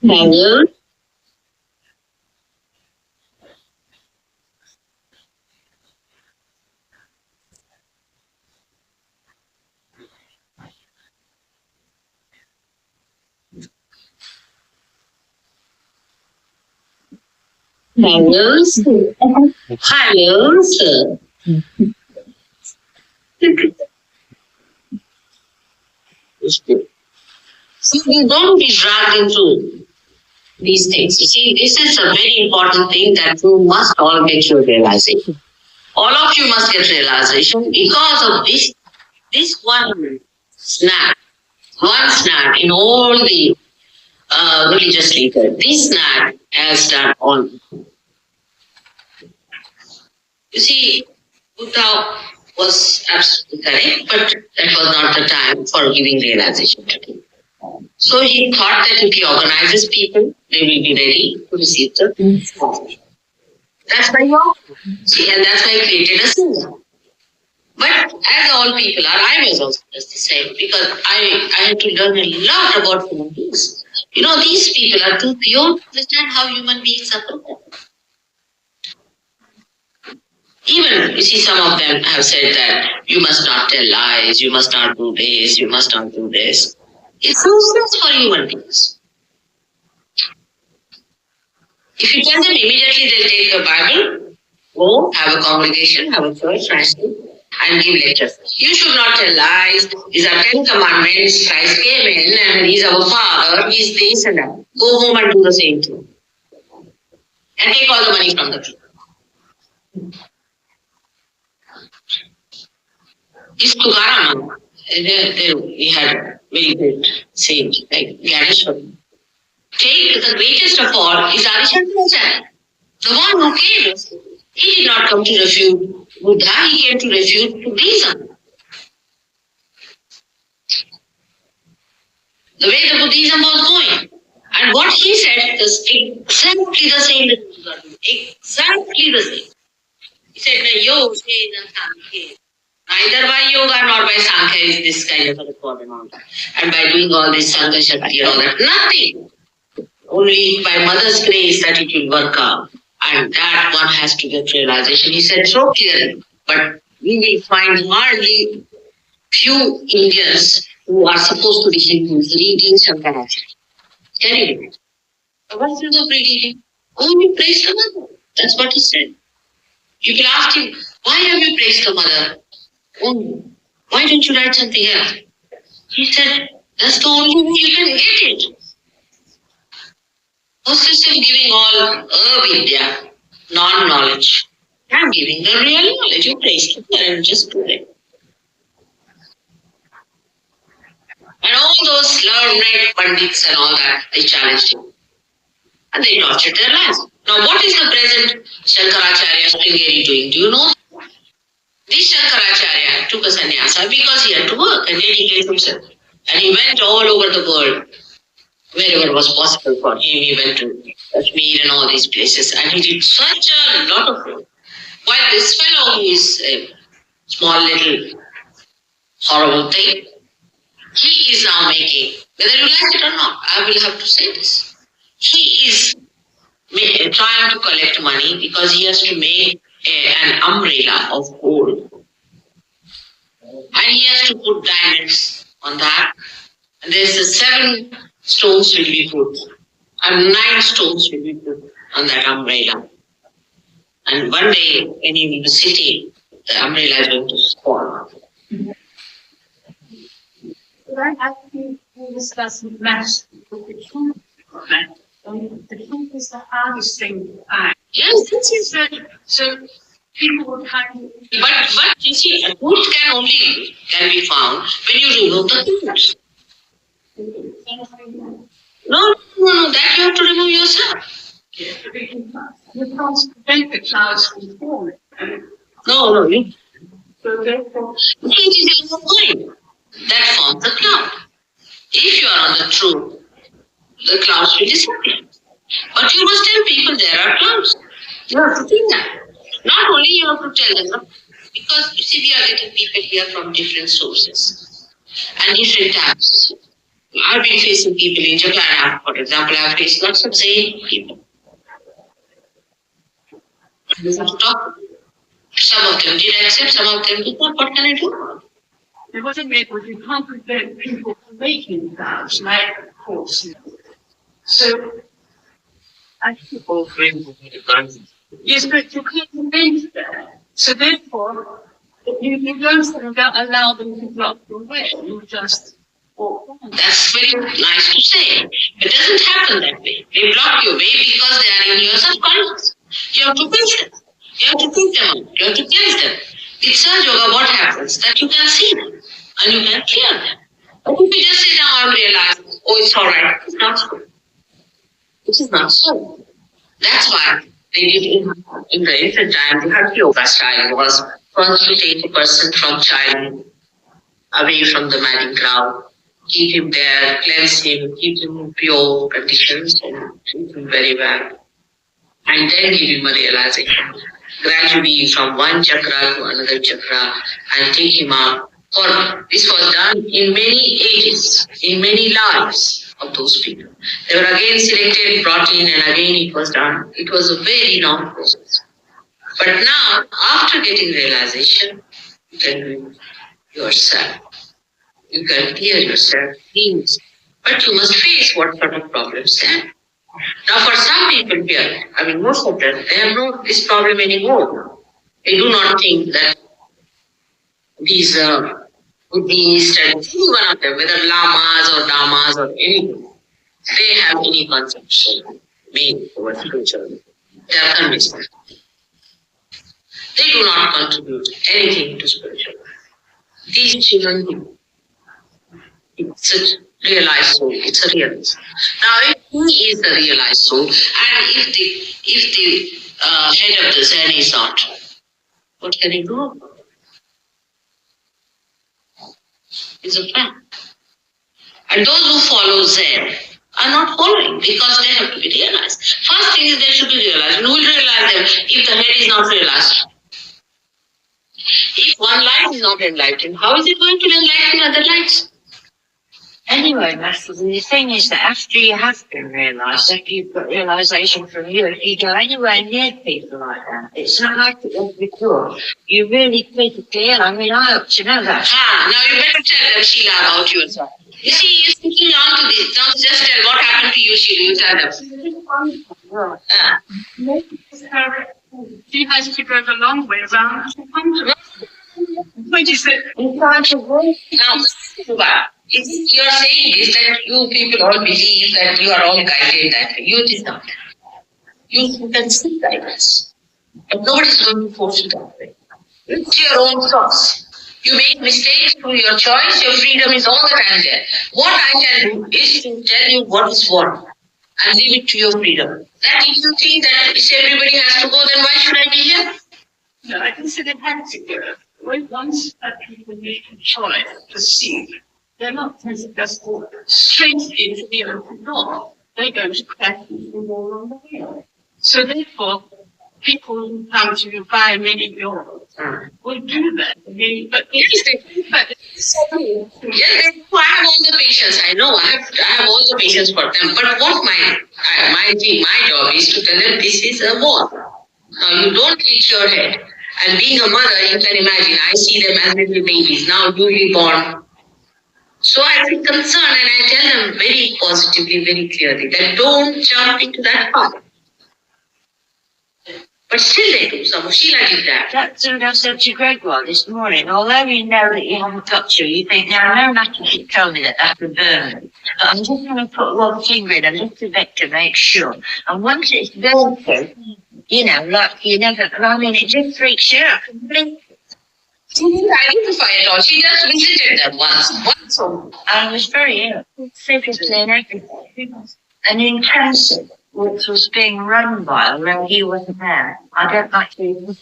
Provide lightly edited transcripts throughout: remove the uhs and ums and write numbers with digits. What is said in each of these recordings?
Hello. Hello, sir. Hello, sir. See, you don't be dragged into these things. You see, this is a very important thing that you must all get your realization. All of you must get realization because of this one snap in all the religious leaders. This snap has done all. You see, Buddha was absolutely correct, but that was not the time for giving realization to him. So he thought that if he organizes people, they will be ready to receive the information. That's why he see, and that's why he created a singer. But as all people are, I was also just the same because I had to learn a lot about human beings. You know, these people are too pure to understand how human beings are broken. Even, you see, some of them have said that you must not tell lies, you must not do this, you must not do this. It's useless for human beings. If you tell them immediately, they'll take the Bible, go have a congregation, have a church, and give lectures. You should not tell lies. These are 10 commandments. Christ came in and he's our father, he's this and that. Go home and do the same thing. And take all the money from the people. This Tukaram, we had very good sage like Ganeshwar. Take the greatest of all is Arishankaracharya. The one who came, he did not come to refute Buddha, he came to refute Buddhism. The way the Buddhism was going. And what he said is exactly the same that Buddha did. Exactly the same. He said, yoga neither by yoga nor by Sankhya is this kind of a record and all that. And by doing all this Sangha Shakti and all that, nothing. Only by mother's grace that it will work out. And that one has to get realization. He said so clearly. But we will find hardly few Indians who are supposed to be Hindus reading Shankaracharya. Can you do it? What's the of reading? Only praise the mother. That's what he said. You can ask him, why have you praised the mother? Oh, why don't you write something else? He said, that's the only way you can get it. What's this of giving all avidya, non-knowledge? I'm giving the real knowledge. You praise it and just do it. And all those learned pandits and all that, they challenged him. And they tortured their lives. Now, what is the present Shankaracharya Sringeri doing? Do you know? This Shankaracharya took a sannyasa because he had to work and dedicate himself. And he went all over the world, wherever was possible for him. He went to Kashmir and all these places. And he did such a lot of work. While this fellow, who is a small little horrible thing, he is now making, whether you like it or not, I will have to say this. He is trying to collect money because he has to make an umbrella of gold. And he has to put diamonds on that. And there's 7 stones will be put. And 9 stones will be put on that umbrella. And one day, when he will be sitting, the umbrella is going to fall. I actually discuss maths with the truth. The truth is the hardest thing to find. Yes, This is very so people will kind of but you see, a truth can be found when you remove the clouds. No, that you have to remove yourself. you can't prevent the clouds from forming. No, you So therefore, it is in your mind that forms the cloud. If you are on the truth, the clouds will disappear. But you must tell people there are clouds. You have to do that. Not only you have to tell them, because you see, we are getting people here from different sources and different types. I've been facing people in Japan, for example, I've faced lots of Zen people. Some of them did accept, some of them did not. What can I do? It wasn't made with you can't prevent people from making vows, like of course. So I think all yes, but you can't convince them. So therefore, you don't allow them to block your way. You just walk on. That's very nice to say. It doesn't happen that way. They block your way because they are in your subconscious. You have to face them. You have to pick them up. You have to cleanse them. With Sahaja Yoga, what happens? That you can see them and you can clear them. But if you just sit down and realize, oh, it's all right, it's not so. It is not so. That's why they did in the ancient time, the Hatha Yoga style was first to take a person from childhood away from the madding crowd, keep him there, cleanse him, keep him in pure conditions, and treat him very well. And then give him a realization. Gradually from one chakra to another chakra and take him up. For this was done in many ages, in many lives of those people. They were again selected, brought in, and again it was done. It was a very long process. But now, after getting realization, you can do it yourself. You can clear yourself, things. But you must face what sort of problems there. Now, for some people here, most of them, they have no this problem anymore. They do not think that these Buddhists and any one of them, whether lamas or damas or anything, they have any conception made over spiritual. They are convinced. They do not contribute anything to spiritual. These children, it's a realized soul. It's a realist. Now, if he is the realized soul, and if the head of the Zen is not, what can he do? It's a fact. And those who follow Zen are not following because they have to be realized. First thing is they should be realized. And who will realize them if the head is not realized? If one light is not enlightened, how is it going to enlighten other lights? Anyway, Masters, the thing is that after you have been realised, after you've got realisation from you, if you go anywhere near people like that, it's not like it was before. You really critically ill. I hope to know that. Now you better tell them, Sheila, about yourself. You see, you're sticking on to this. Don't just tell what happened to you, Sheila. You tell them. She has to go the long way around to come to us. What is it? Now, you're saying is that you people all believe that you are all guided that way. You did not. You can seek guidance. But nobody is going to force you that way. It's your own choice. You make mistakes through your choice, your freedom is all the time there. What I can do is to tell you what is what and leave it to your freedom. That if you think that if everybody has to go, then why should I be here? No, I consider having to go. Once people make a choice to seek, they're not just straight into the open door. They go to questions from all along the way. So therefore, people who come to you via many doors will do that. But Yes, I have all the patience. I know I have all the patience for them. But what my job is to tell them this is a war. Now you don't hit your head. And being a mother, you can imagine, I see them as little babies, now newly born. So I feel concerned and I tell them very positively, very clearly that don't jump into that path. But still they do. So Sheila did that. That's what I said to Gregoire this morning. Although you know that you haven't got to, you think, now, no matter if you told me that I could burn it. But I'm just going to put one finger in a little bit to make sure. And once it's burned through, like you never, it just freaks you out. She didn't identify at all. She just visited them once. I was very ill, physically and everything. And in cancer, which was being run by, when he wasn't there, I don't like to look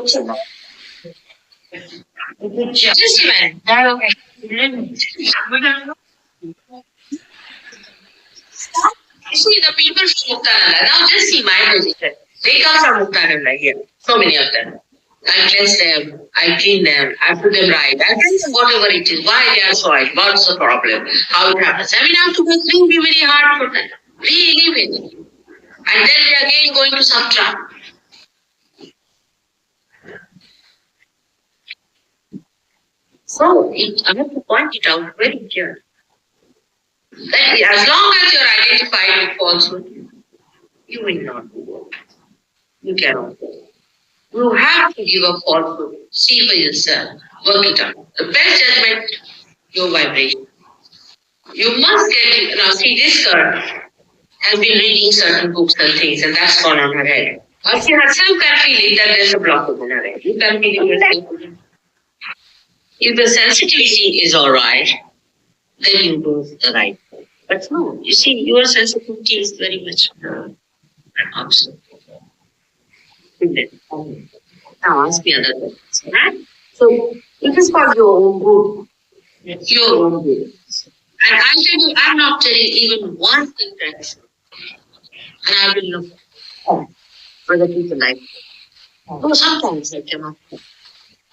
to them. Just a minute. No, You see, the people from Muktananda, now just see my position. They come from Muktananda here, so many of them. I cleanse them, I clean them, I put them right, I tell them whatever it is, why they are soiled, what's the problem, how it happens. I mean, I have to make things be very hard for them. Really, really. And then they again going to some trap. So I have to point it out very clearly. That as long as you're identified with falsehood, you will not do it. You cannot do it. You have to give up falsehood. See for yourself. Work it out. The best judgment, your vibration. You must get, now see, this girl has been reading certain books and things, and that's gone on her head. Or she herself can feel it that there's a blockage in her head. You can feel it yourself. If the sensitivity is all right, then you do the right thing. But no, you see, your sensitivity is very much opposite. Now ask me another question, right? So it is for your own good. Yes. Your own good. And I tell you, I'm not telling even one thing that is wrong. And I will look for the people like that. Oh, sometimes I cannot.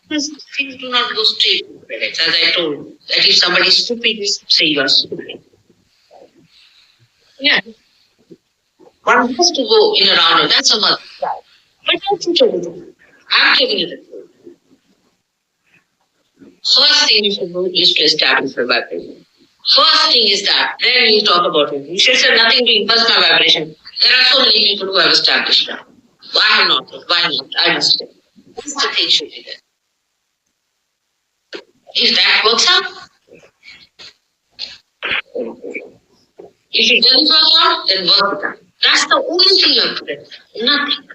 Because things do not go straight to the parents, as I told you. That if somebody is stupid, you say you are stupid. Yeah. One has to go in a round, that's a mother. But that's the truth. I'm telling you the truth. First thing you should do is to establish your vibration. First thing is that. Then you talk about it. You should say nothing doing first my vibration. There are so many people who have established that. Why have not? Why not? I must say. That's the thing should be there. If that works out, if it doesn't work out, then work it out. That's the only thing you have to do. Nothing.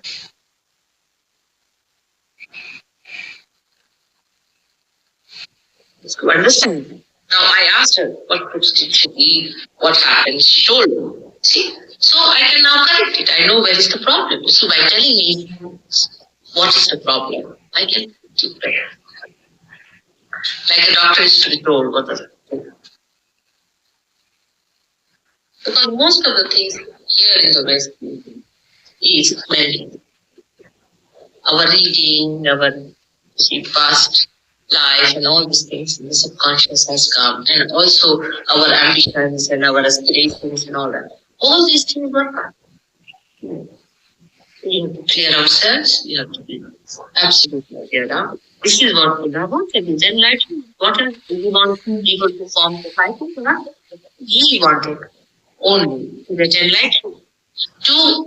To understand. Now I asked her what books did she read, what happened. She told me. See, so I can now correct it. I know where is the problem. So by telling me what is the problem, I can do better. Like a doctor is to be told what the because most of the things here in the West is smelling. Our reading, our past life and all these things in the subconscious has come, and also our ambitions and our aspirations and all that. All these things work. We have to clear ourselves, we have to be absolutely cleared out. This is what we have wanted. Is enlightenment. What else do we want people to form the cycle? He wanted only to get enlightened. To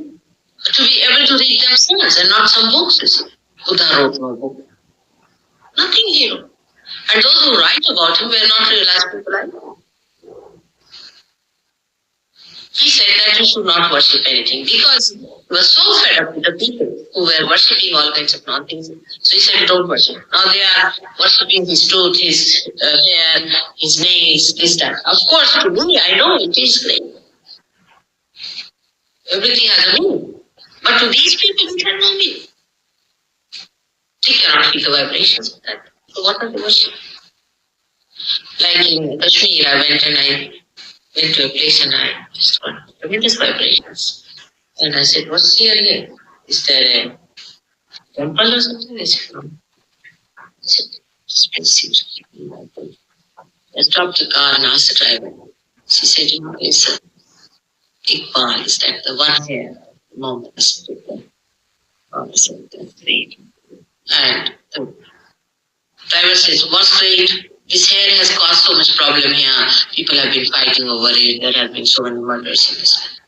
be able to read themselves and not some books. Buddha wrote no book. Nothing here. And those who write about him were not realized people like that. He said that you should not worship anything because he was so fed up with the people who were worshipping all kinds of non-things. So he said, don't worship. Now they are worshipping his tooth, his hair, his nails, this, that. Of course, to me, I know it is great. Everything has a meaning. But to these people, it has no meaning. They cannot feel the vibrations of that. So what are they worshiping? Like in Kashmir, I went to a place and I just got tremendous vibrations. And I said, what's here? Is there a temple or something? They said, no. I said, this place seems like that. I stopped the car and asked the driver. She said, you know, it's a Iqbal, is that the one here? Mom, I said, I said, that's great. And the driver says, what's great? This hair has caused so much problem here. People have been fighting over it. There have been so many murders in this.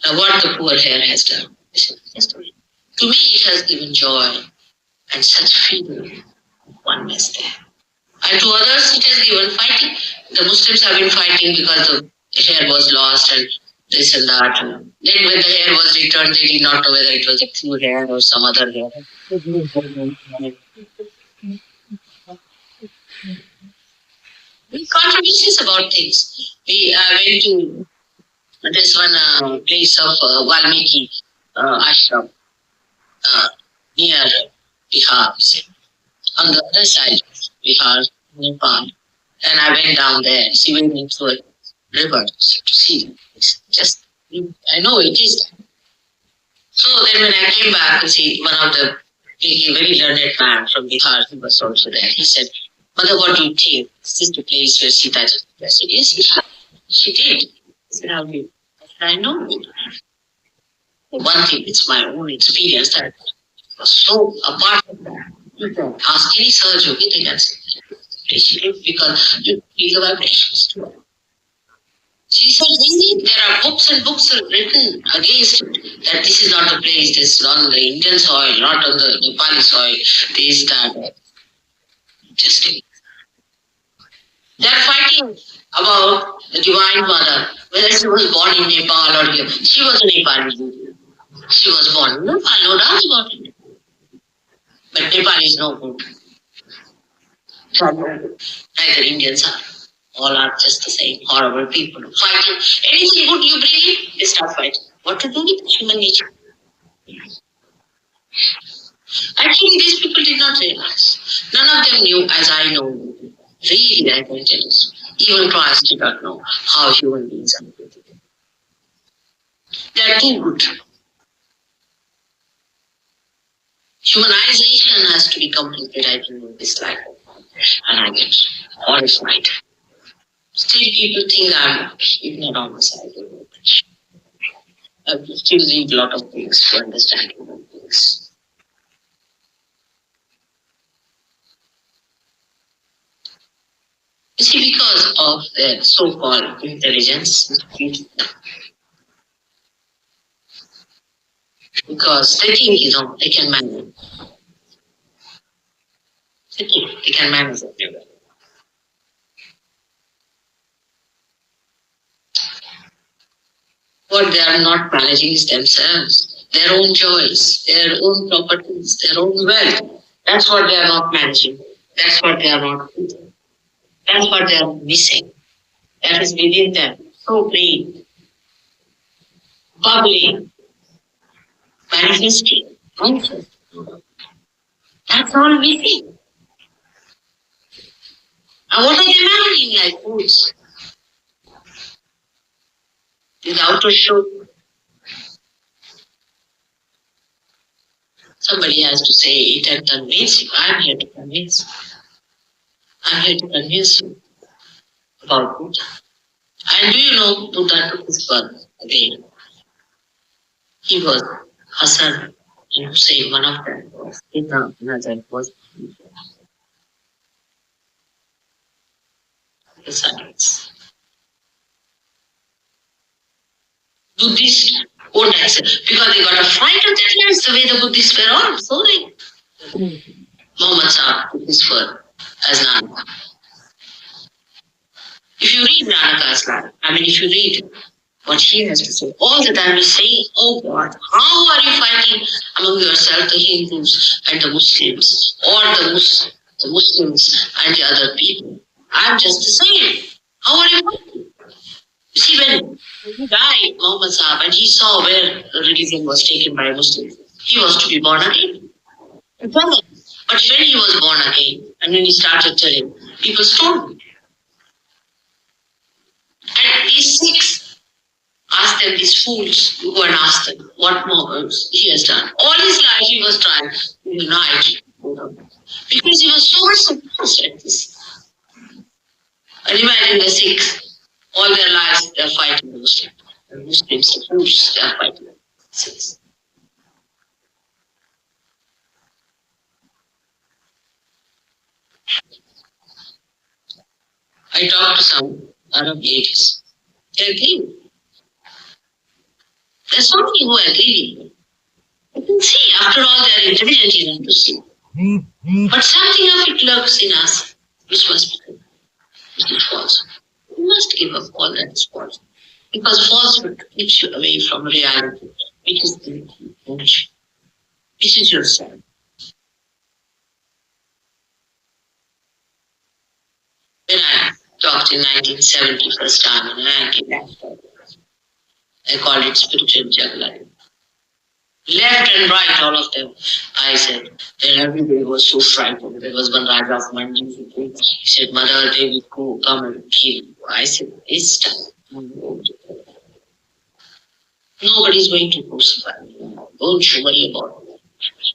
Now what the poor hair has done? To me it has given joy and such feeling of oneness there. And to others it has given fighting. The Muslims have been fighting because the hair was lost and this and that. And then when the hair was returned, they did not know whether it was a true hair or some other hair. We contributions about things. We went to this one place of Valmiki ashram near Bihar. On the other side, Bihar, Nepal. And I went down there, swimming through a river to see. It's just, I know it is. So then when I came back to see one of the A very learned man from Bihar who was also there. He said, Mother, what do you think? Is this the place where Sita just I said, yes, she did. I said, how do you? I said, I know. One thing, it's my own experience that was so apart from that. You can ask any surgeon, they can say, because you feel the vibrations too. She said, really, there are books and books written against it, that this is not the place, this is on the Indian soil, not on the Nepali soil, this, that. Just kidding. They're fighting about the Divine Mother, whether she was born in Nepal or here. She was a Nepali. She was born in Nepal, no doubt about it. But Nepal is no good. Neither Indians are. All are just the same horrible people fighting. Anything good you bring in, they start fighting. What to do with human nature? Actually, these people did not realize. None of them knew, as I know. Really, I can tell you. Even Christ did not know how human beings are. They are too good. Humanization has to be completed, I think, in this life. And I get horrified. Still, people think I'm not on the side. I still read a lot of things to understand human beings. You see, because of their so-called intelligence, because they think, they can manage. They think they can manage everywhere. What they are not managing is themselves, their own joys, their own properties, their own wealth. That's what they are not managing. That's what they are not doing. That's what they are missing. That is within them. So great. Bubbling. Manifesting. Conscious. That's all missing. And what are they managing like foods? Without a show. Somebody has to say it and convince you. I'm here to convince you. I'm here to convince you about Buddha. And do you know Buddha took his birth again? He was Hassan and Hussein, one of them was Buddha, another was the sons. Buddhists won't accept because they got a fright of that. That's the way the Buddhists were all. So Muhammad Sahib took his birth as Nanaka. If you read Nanaka's life, if you read what he has to say, all the time he's saying, oh God, how are you fighting among yourself, the Hindus and the Muslims, or the Muslims and the other people? I'm just the same. How are you fighting? You see, when he died, Muhammad Sahib, and he saw where the religion was taken by Muslims, he was to be born again. But when he was born again, and when he started telling, people stoned him. And these Sikhs asked them, these fools, you go and ask them what more he has done. All his life he was trying to unite because he was so much surprised at this. And imagine the Sikhs, all their lives they are fighting the Muslims. The Muslims, the fools, they are fighting the Sikhs. I talked to some Arab ladies. They agree. There's so many who agree with me. You can see, after all, they are intelligent enough to see. But something of it lurks in us, which must be good, which is false. You must give up all that is false. Because falsehood keeps you away from reality, which is the which is yourself. When I talked in 1970 first time in America, I called it spiritual juggling. Left and right, all of them. I said, then everybody was so frightened. There was one Raja of Mandi. He said, Mother, they will go, come and kill you. I said, it's time. Nobody's going to crucify me. Don't you worry about it.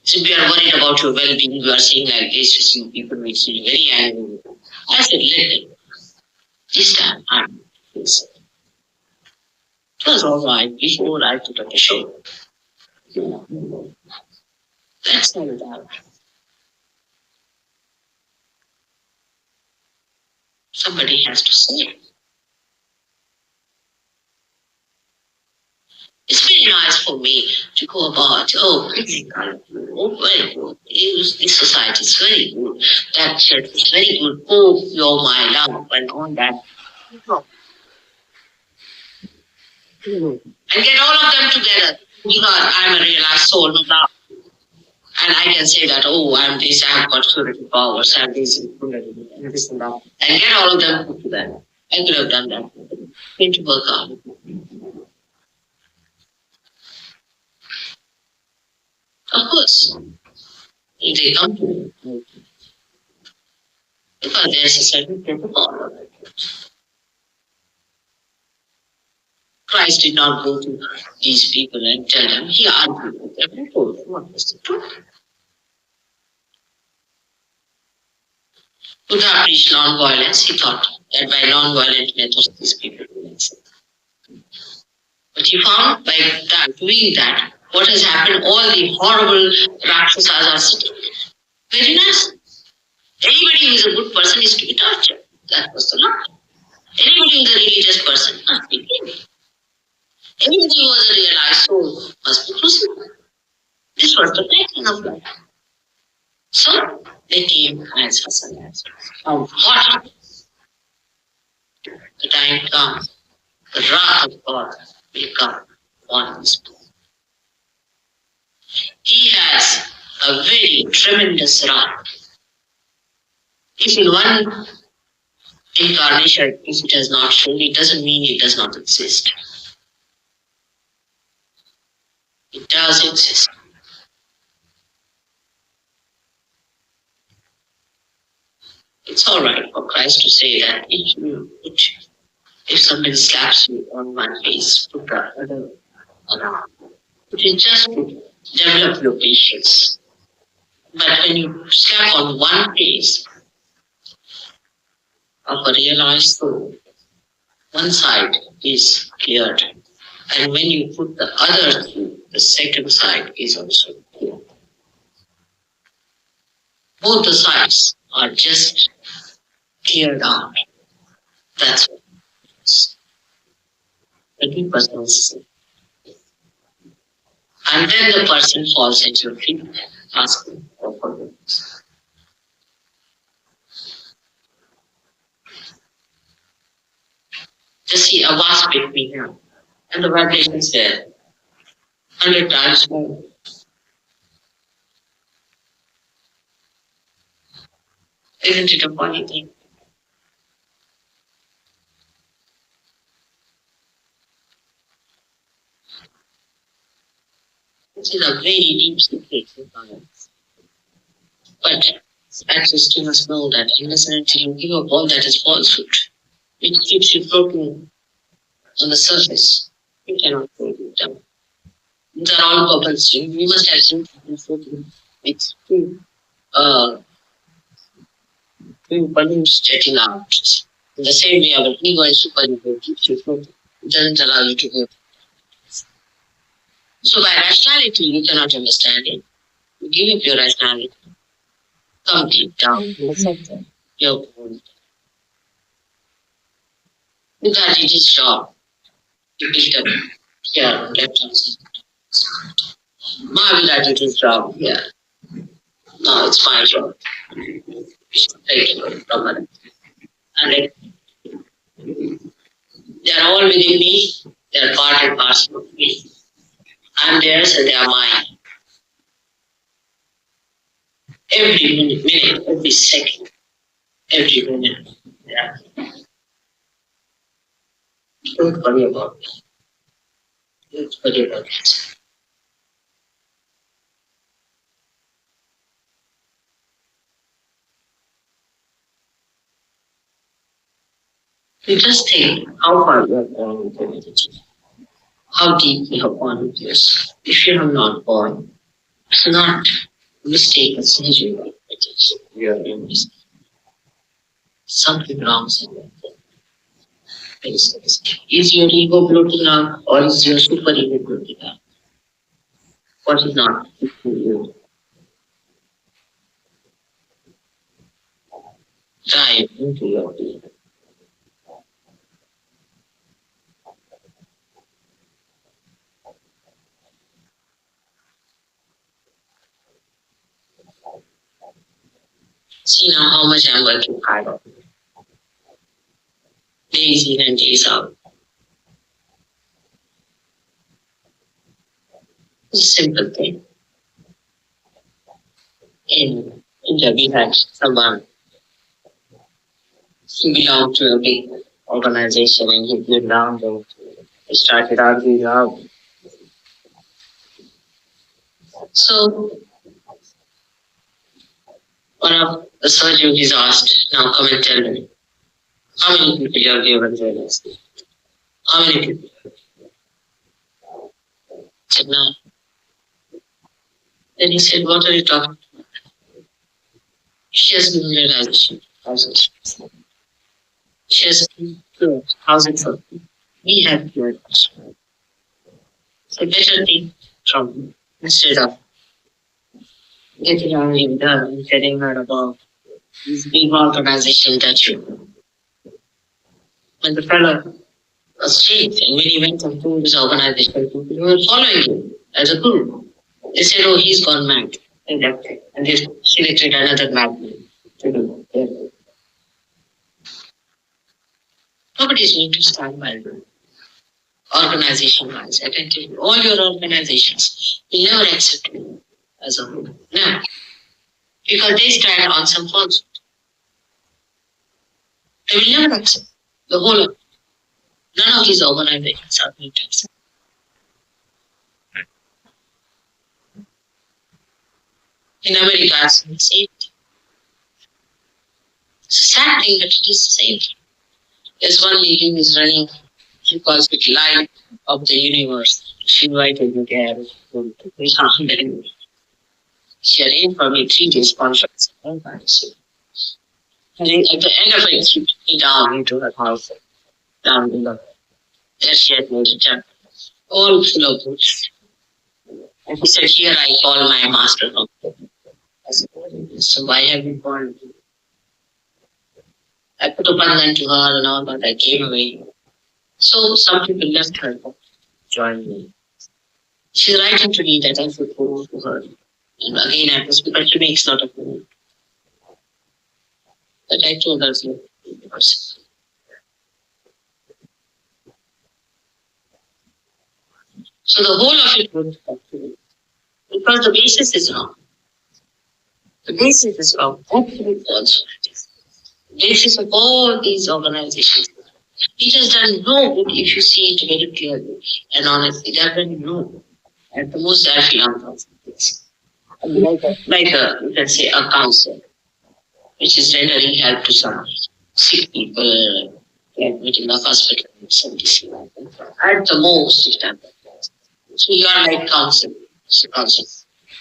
So if you are worried about your well-being, you are saying like this to see people makes you very angry. I said, let them. This time I'm this. It was all right before I put up a show. Let's not it out. Somebody has to say it. It's very nice for me to go about, oh, very good. This society is very good. That church is very good. Oh, you're my love, and all that. And get all of them together. Because I'm a realized soul now. And I can say that, oh, I'm this, I have got spiritual powers, I'm this, and this and that. And get all of them put together. I could have done that. Going to work out. Of course, if they come to me, because there's a certain protocol of it. Christ did not go to these people and tell them, he argued with them and told them what was the truth. Buddha preached non-violence. He thought that by non-violent methods these people will accept. But he found by that, doing that, what has happened, all the horrible Rakshasas are sitting there. Very nice. Anybody who is a good person is to be tortured. That was the law. Anybody who is a religious person must be killed. Anybody who was a realized soul must be crucified. This was the making of life. So they came as Hasanas. Of what? The time comes, the wrath of God will come on this people. He has a very tremendous wrath. If in one incarnation, if it has not shown, it doesn't mean it does not exist. It does exist. It's all right for Christ to say that if somebody slaps you on one face, put the other on. But you just develop your patience. But when you slap on one face of a realized soul, one side is cleared. And when you put the other through, the second side is also cleared. Both the sides are just cleared out. That's what it is. The deep person is safe. And then the person falls at your feet asking for forgiveness. Just see a wasp bit me here, and the vibration is there 100 times more. Isn't it a funny thing? This is a very deep secret in science. But access to must know that unless and until you give up all that is falsehood, which keeps you floating on the surface, you cannot hold it down. These are all bubbles. You must have something floating. It's two balloons jetting out. In the same way, our ego is super ego keeps you floating. It doesn't allow you to go. So by rationality, you cannot understand it. You give up your rationality. Come deep down in the center. Your own. Buddha did his job. He built up here, left hand side. Mahavira did his job here. Now it's my job. Take it from her. And they are all within me. They are part and parcel of me. I'm theirs and they are mine. Every minute, every second, every minute. Yeah. Don't worry about it. Don't worry about it. You just think how far you have gone with your meditation. How deep you have gone with yourself. If you have not gone, It's not a mistake, it's usually we are doing mistake. Something wrong somewhere. Is your ego bloating up or is your super ego bloating up? What is not? Dive into your ego. See now how much I'm working hard on. Days in and days out. It's a simple thing. In India, we had someone who belonged to a big organization and he came down and he started arguing out. So one of the surgeons is asked, now come and tell me, how many people you have given journals? How many people? I said, no. Then he said, what are you talking about? She has given realization, thousands. She has cured thousands of people. We have cured us. So better think from instead of getting on him done and telling her about this big organization that you. When the fellow was changed and when he went and told his organization, people were following him as a guru. They said, oh, he's gone mad. And left it. And they selected another madman to do it. Nobody's going to stand by the organization wise. I can tell you, all your organizations will never accept you as a guru. No. Because they stand on some falsehood. They will never accept the whole of it. None of these organizations are going to accept. In America, it's the same thing. It's a sad thing, but it is the same thing. There's one lady who is running, she calls it Light of the Universe. She invited me there. She arranged for me 3 days conference. And at the end of it, she took me down into her house, down below. There she had made a temple, all full of books. And he said, here I call my master of I said, so why have you called me? I put a bandhan to her and all, but I came away. So some people left her to join me. She's writing to me that I should go to her. And again, I was because she makes a lot of money. But I told her, because so the whole of it wouldn't come to me. Because the basis is wrong. The basis is wrong. Absolutely false. The basis of all these organizations. It has done no good if you see it very clearly and honestly. They have done no good. At the most, I feel uncomfortable. Like you can say, a counsel, which is rendering help to some sick people admitted in the hospital. At the most, it can. So you are like counsel.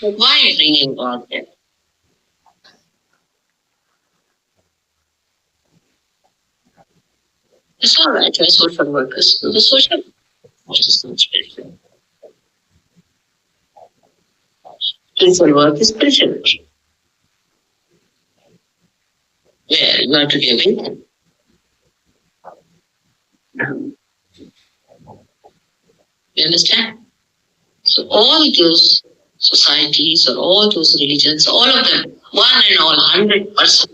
But why bringing God there? It's all right, we're social workers. The social what is not spiritual. Spiritual work is spiritual work. Where you have to be awakened. You understand? So all those societies or all those religions, all of them, one and all, 100%.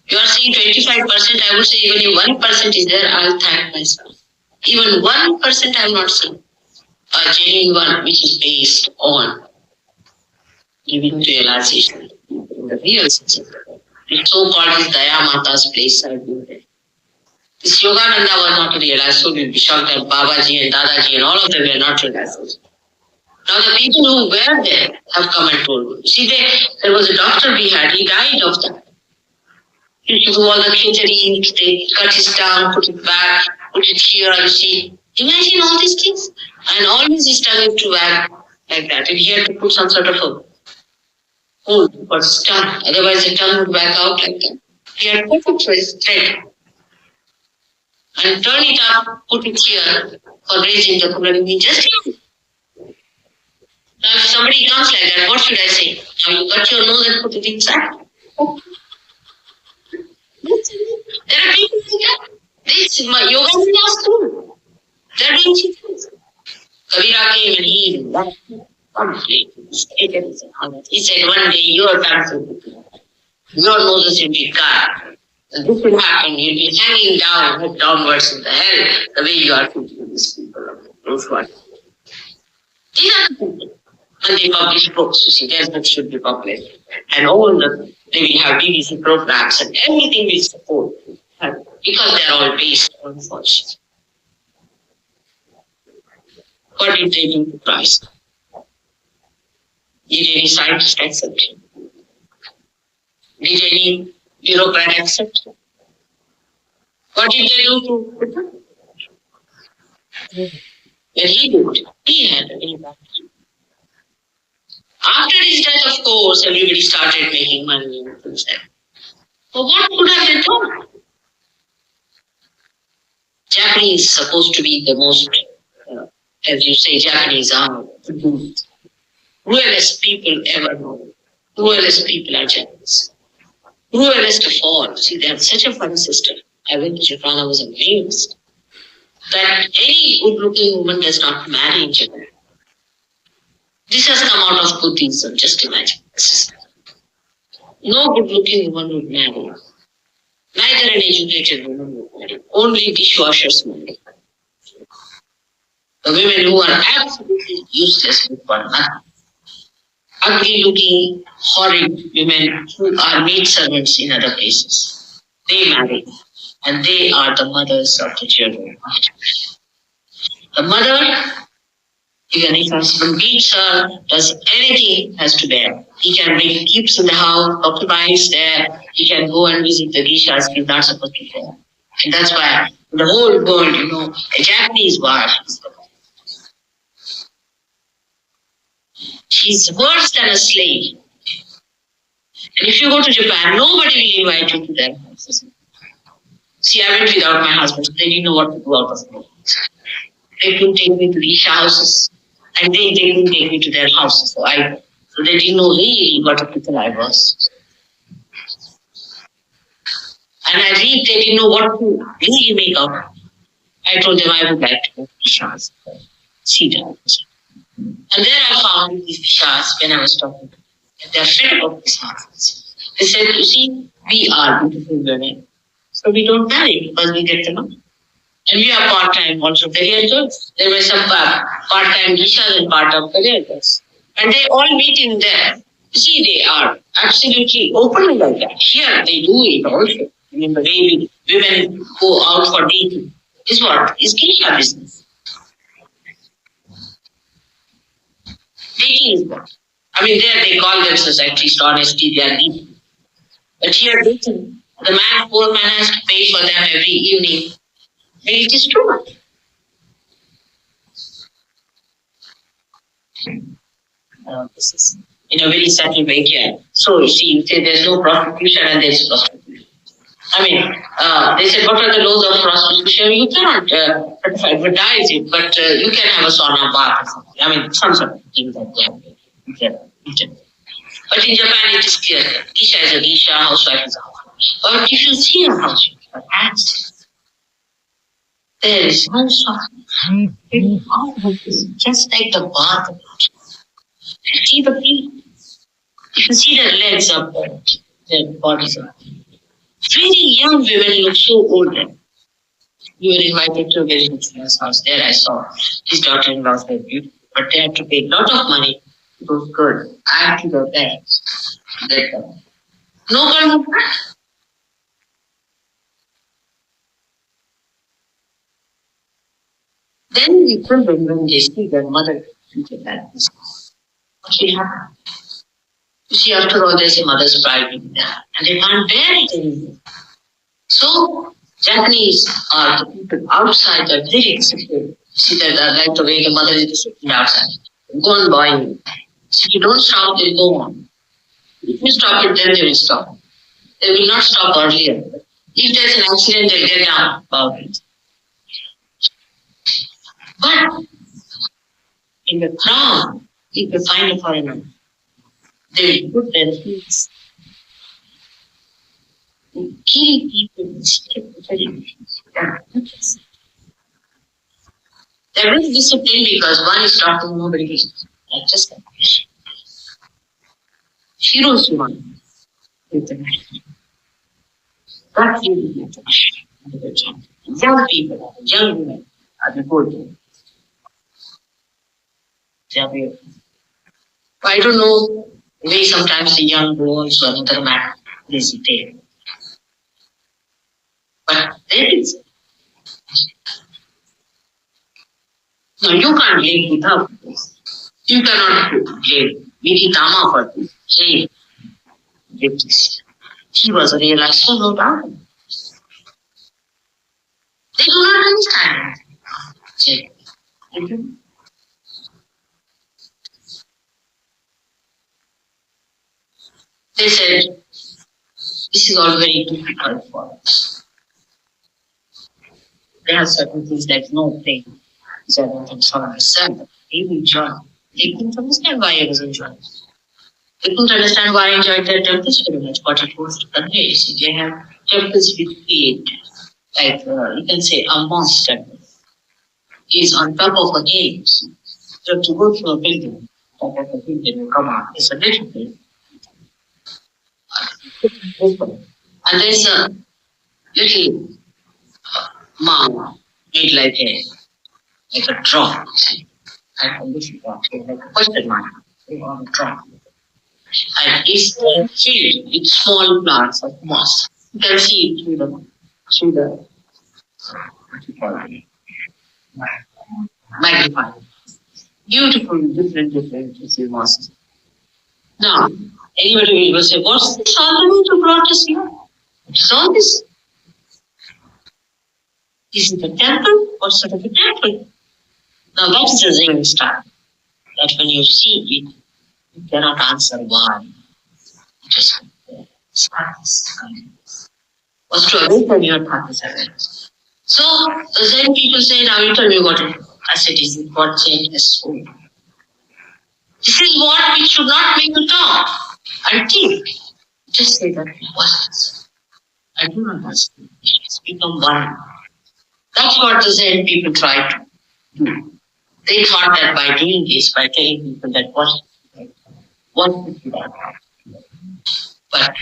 You are saying 25%, I would say even if 1% is there, I'll thank myself. Even 1% I'm not seeing. A genuine one which is based on giving realization in the real sense of it. It's so-called his Daya Mata's place are doing there. This Yogananda was not realized, so we'll be shocked that Babaji and Dadaji and all of them were not realized. Now the people who were there have come and told me. You see, there was a doctor we had, he died of that. He used to do all the catering, they cut his tongue, put it back, put it here, you see. Imagine all these things. And always his tongue used to wag like that. And he had to put some sort of a hold for his tongue. Otherwise, the tongue would back out like that. He had put it to his thread and turn it up, put it here for raising the Kundalini. Just here. Now, if somebody comes like that, what should I say? Now you cut your nose and put it inside. There are people like that. This yoga class too. They're doing things. Kabira came and he he said, one day your tongues will be cut. Your noses will be cut. And this will happen. You'll be hanging down, head downwards in the hell, the way you are thinking these people. Those ones. These are the people. And they publish books, you see, their books should be published. And all they will have BBC programs and everything will support. Because they're all based on false. What did they do to Christ? Did any scientist accept him? Did any bureaucrat accept him? What did they do to Buddha? When he did, he had an impact. After his death, of course, everybody started making money with himself. But what could have they done? Japanese is supposed to be the most, as you say, Japanese are the cruelest people ever known. Cruelest people are Japanese. Cruelest of all. See, they have such a fun system. I went to Japan, I was amazed that any good-looking woman does not marry in Japan. This has come out of Buddhism, just imagine. No good-looking woman would marry. Neither an educated woman would marry. Only dishwashers marry. The women who are absolutely useless with one nothing. Ugly-looking, horrid women who are maid servants in other places. They marry. And they are the mothers of the children. The mother, even if husband beats her, does anything, has to bear. He can bring, keeps in the house, occupies there. He can go and visit the geishas. He's not supposed to go. And that's why in the whole world, a Japanese wife is the she's worse than a slave. And if you go to Japan, nobody will invite you to their houses. See, I went without my husband, so they didn't know what to do out of me. They couldn't take me to these houses, and they couldn't take me to their houses. So they didn't know really what a people I was. And they didn't know what to really make out. I told them I would like to go to these houses, see them. And there I found these Vishas when I was talking to them. And they're fed of these houses. They said, you see, we are beautiful women. So we don't marry because we get the money. And we are part-time also career girls. There were some part-time Gishas and part-time career girls. And they all meet in there. You see, they are absolutely open like that. Here they do it also. I mean, the way women go out for dating is what? Is Gisha business. Dating is what? I mean, there they call themselves at least honesty, they are dating. But here dating, the poor man has to pay for them every evening. And it is too much. This is in a very subtle way here. So you see, you say there's no prostitution and there's prostitution. I mean, they say, what are the laws of prostitution? You cannot advertise it, but you can have a sauna bath or something. I mean, some sort of thing that you can. But in Japan, it is clear. Geisha is a geisha, housewife is a housewife. But if you see a housewife, perhaps there is one softness. Just like the bath. See the feet. You can see their legs up there, their bodies up. Very young women look so old. We were invited to a very rich man's house. There I saw his daughter-in-laws were beautiful, but they had to pay a lot of money to go good. I had to go there. No girl would not. Then the children, when they see their mother treated like this, what will happen? You see, after all, there's a mother's pride in there, and they can't bear it anymore. So, Japanese are the people outside that are very insecure. See that like the way the mother is sitting outside. Go on, boy. So if you don't stop, they'll go on. If you stop it, then they will stop. They will not stop earlier. If there's an accident, they'll get down about it. But in the crowd, if they find a foreigner, they will put their feet, they kill people, they're very disciplined because one is talking, nobody is. Like just like this. Heroes one with the that really young people, young women are the good. I don't know, maybe sometimes the young boys or another man hesitate. But there is. No, you can't blame without this. You cannot blame Viditama for this. Hey, he was a real asshole, no doubt. They do not understand it. They said, this is all very difficult for us. There are certain things like no pain. These are not things for understand. They will join. They couldn't understand why I was enjoying. They couldn't understand why I enjoyed their temples very much, what it was to convey. See, they have temples which create, like you can say a monster temple is on top of a hill. So to go through a building, top of a building will come out. It's a little bit. And there's a little mound made like a drop. And a little drop, like a question mark on a drop. And it's filled with small plants of moss. You can see it through the what you call it, magnifier. Beautiful, different you see mosses. Now, anybody will say, what's this argument you brought us here? What is all this? Is it a temple? What sort of a temple? Now that's the Zen style. That when you see it, you cannot answer why. Just was to awaken your practice. So Zen people say, now you tell me what it is. I said, is it what changes soul? This is what we should not make you talk and think. Just say that it was. I do not understand. It's become one. That's what the Zen people try to do. They thought that by doing this, by telling people that what would be that? But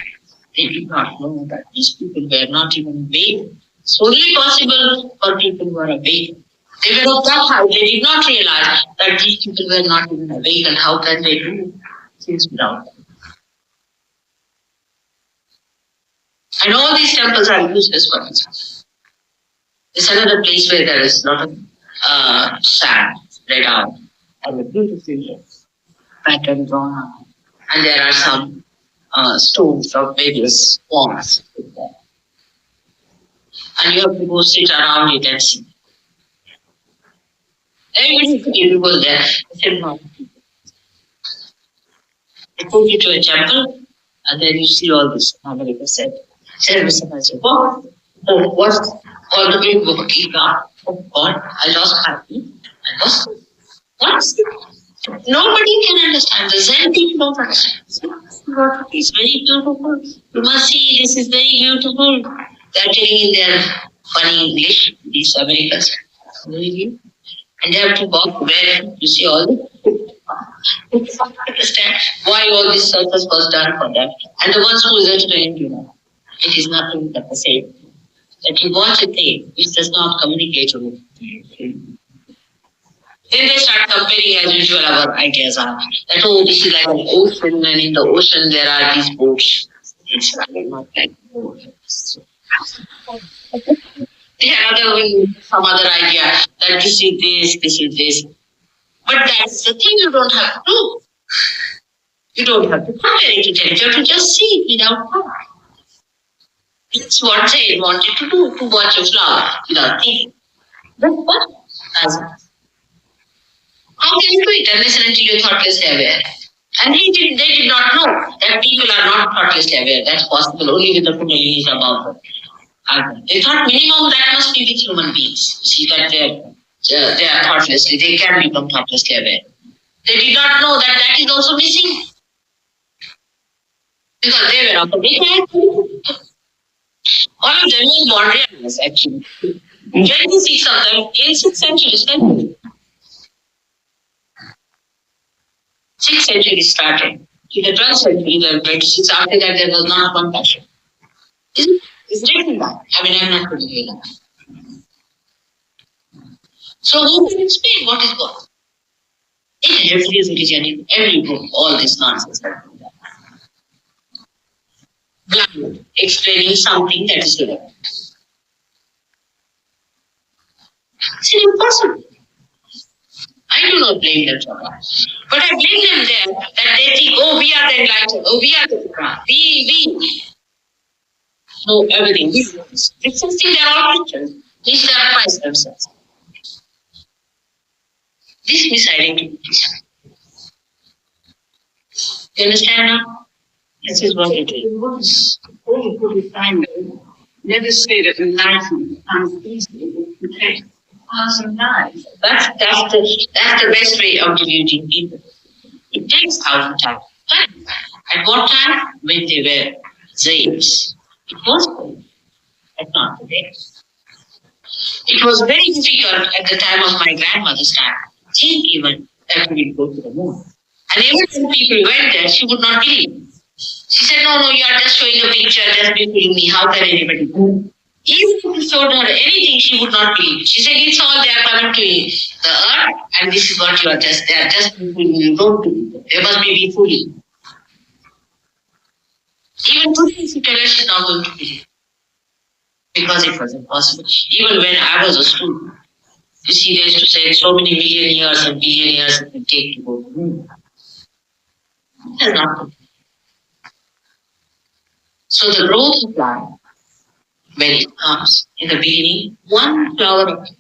they did not know that these people were not even awake. It's only possible for people who are awake. They were of that high. They did not realize that these people were not even awake, and how can they do things without them? And all these temples are useless for us. It's another place where there is a lot of sand spread out and a beautiful pattern drawn out. And there are some stones of various forms. And you have to go sit around it and see. Everybody goes there. They take you to a temple, and then you see all this. America said, oh, what's all the big working out? Oh God, I lost my feet. I lost it. What's it? Nobody can understand. The Zen people don't understand. It's very beautiful. You must see, this is very beautiful. They are telling in their funny English, these Americans. Really? And they have to walk where you see all the they don't understand why all this circus was done for them. And the ones who are trained, it is nothing but the same. That you watch a thing which does not communicate with you. Then they start comparing as usual our ideas are. That this is like an ocean, and in the ocean there are these boats. It's not like boats. They have some other idea that this is this. But that's the thing you don't have to do. You don't have to compare it to them. You have to just see it without thought. It's what they wanted to do, to watch a flower without thinking. But what? As how can you do it unless and until you're thoughtlessly aware? And they did not know that people are not thoughtlessly aware. That's possible only with the Kundalini is about them. And they thought minimum that must be with human beings. See that they are thoughtlessly, they can become thoughtlessly aware. They did not know that that is also missing. Because they were of the big. All of them is born realists actually. 26 of them in 6th century. 6th century started. In the 12th century, the 26 after that there was not compassion. It's written that. I mean, I'm not putting it that. So who can explain what is God? In every religion, in every book, all this nonsense. Blind, explaining something that is irrelevant. It's impossible. I do not blame them for that. But I blame them there that they think, oh, we are the enlightened, oh, we are the Quran. We know everything. Christians think they are all Christians. They sacrifice themselves. This misidentity. You understand now? This is what it is. Never say that enlightenment comes easily. It takes 1,000 lives. That's the best way of deluding people. It takes 1,000 times. But at what time? When they were slaves. It was good, but not today. It was very difficult at the time of my grandmother's time. Think even that we would go to the moon. And even when people went there, she would not believe. She said, no, you are just showing a picture, just believing me. How can anybody do? Even if you showed her anything, she would not believe. She said, it's all they are coming to the earth, and this is what you are just, they are just believing you. Don't believe them. They must be fooling. Even today, if you tell her, she's not going to believe. Because it was impossible. Even when I was a student, you see, they used to say so many million years and billion years it will take to go to the moon. It has not been. So the growth of life, when it comes in the beginning, one flower appears.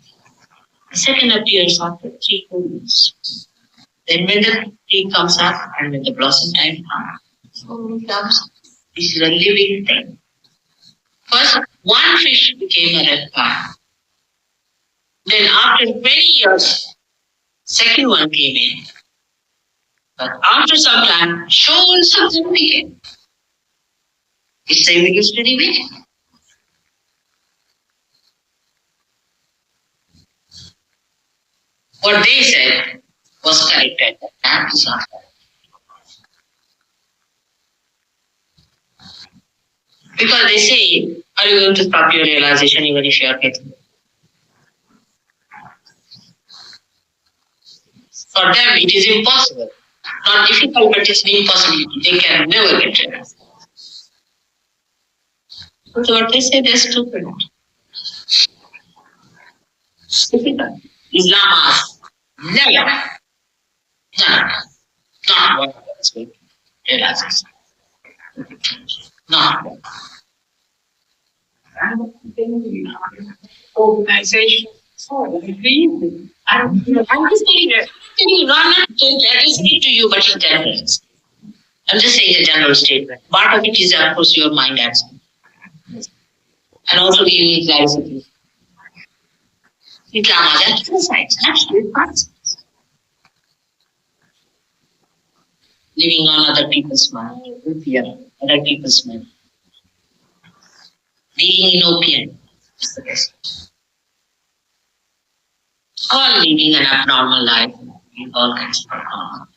The second appears after 3-4 weeks. Then when the tree comes up and when the blossom time comes, slowly comes. This is a living thing. First, one fish became a reptile. Then after 20 years, second one came in. But after some time, shoal something became. It's same as to the What they said was correct at that time. Is not correct. Because they say, are you going to stop your realization even if you are getting it? For them, it is impossible. Not difficult, but it's an impossibility. They can never get it. So what they say, they're stupid. Stupid. Islam asks, never. No. Not one that's going to realize it. Not one. Organization. So, I'm just saying that. I'm not addressing it to you, but in general. I'm just saying a general statement. Part of it is, of course, your mind answer. And also giving clarity. Islam is exercise, absolute concepts. Living on other people's money, other people's money. Being in opium is the best. All living an abnormal life in all kinds of abnormal.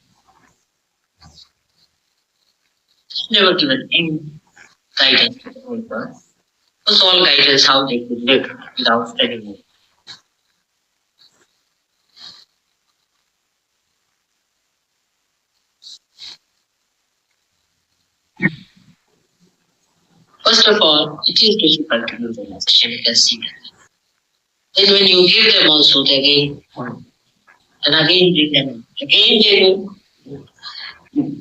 Never given any guidance to the whole world. It was all guidance how they could live without studying it. First of all, it is difficult to do the realization because see that. Then when you give them also, they again, and again give them, again they will.